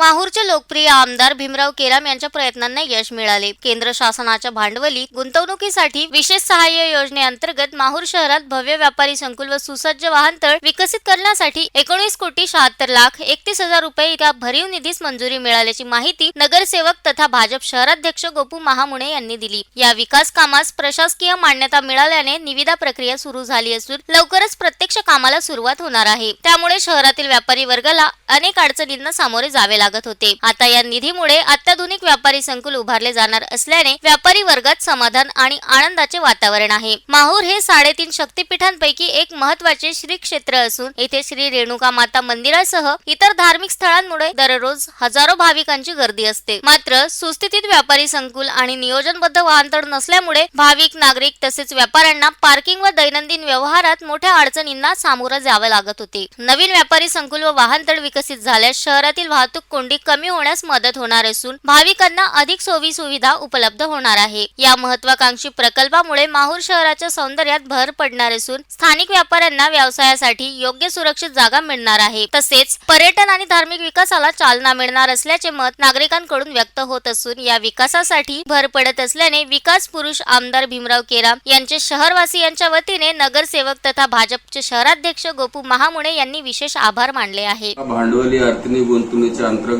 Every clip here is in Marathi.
माहूरचे लोकप्रिय आमदार भीमराव केराम यांच्या प्रयत्नांना यश मिळाले। केंद्र शासनाच्या भांडवली गुंतवणुकीसाठी विशेष सहाय्य योजनेअंतर्गत माहूर शहरात भव्य व्यापारी संकुल व सुसज्ज वाहनतळ विकसित करण्यासाठी 19,76,31,00,000 रुपये इतक्या भरीव निधीस मंजुरी मिळाल्याची माहिती नगरसेवक तथा भाजप शहराध्यक्ष गोपू महामुणे यांनी दिली। या विकास कामास प्रशासकीय मान्यता मिळाल्याने निविदा प्रक्रिया सुरू झाली असून लवकरच प्रत्यक्ष कामाला सुरुवात होणार आहे। त्यामुळे शहरातील व्यापारी वर्गाला अनेक अडचणींना सामोरे जावे लागत होते। आता या निधीमुळे अत्याधुनिक व्यापारी संकुल उभारले जाणार असल्याने व्यापारी वर्गात समाधान आणि आनंदाचे वातावरण आहे। माहूर हे 3.5 शक्तिपीठांपैकी एक महत्त्वाचे श्री क्षेत्र असून येथे श्री रेणुका माता मंदिरासह इतर धार्मिक स्थळांमुळे दररोज हजारो भाविकांची गर्दी असते। मात्र सुस्थितीत व्यापारी संकुल आणि नियोजनबद्ध वाहनतळ नसल्यामुळे भाविक नागरिक तसेच व्यापाऱ्यांना पार्किंग व दैनंदिन व्यवहारात मोठ्या अडचणींना सामोरे जावे लागत होते। नवीन व्यापारी संकुल व वाहनतळ विकसित झाल्यास शहरातील वाहतूक कोंडी कमी होण्यास मदत होणार असून भाविकांना अधिक सोयी सुविधा उपलब्ध होणार आहे। या महत्त्वाकांक्षी प्रकल्पामुळे माहूर शहराच्या सौंदर्यात भर पडणार असून स्थानिक व्यापाऱ्यांना व्यवसायासाठी योग्य सुरक्षित जागा मिळणार आहे। तसेच पर्यटन आणि धार्मिक विकासाला चालना मिळणार असल्याचे मत नागरिकांकडून व्यक्त होत असून या विकासासाठी भर पडत असल्याने विकास पुरुष आमदार भीमराव केराम यांचे शहरवासियांच्या वतीने नगरसेवक तथा भाजपचे शहराध्यक्ष गोपू महामुणे यांनी विशेष आभार मानले आहे। भांडवली आर्थिक गुंतवणुकीच्या अंतर्गत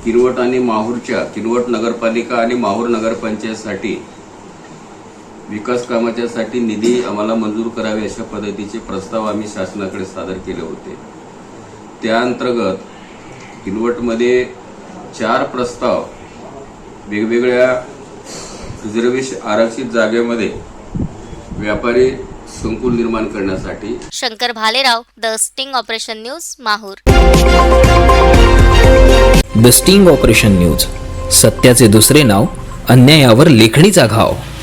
किनवट आणि माहूरच्या किनवट नगरपालिका आणि माहूर नगरपंचायतसाठी विकास कामाच्यासाठी निधी आम्हाला मंजूर करावे अशा पद्धतीचे प्रस्ताव आम्ही शासनाकडे सादर केले होते। त्या अंतर्गत किनवटमध्ये 4 प्रस्ताव वेगवेगळ्या रिझर्वेशन आरक्षित जागेमध्ये व्यापारी संकुल निर्माण करण्यासाठी। Shankar Bhalerao, the sting operation news, Mahur. The sting operation news, सत्याचे दुसरे नाव, अन्यायावर लेखणीचा घाव।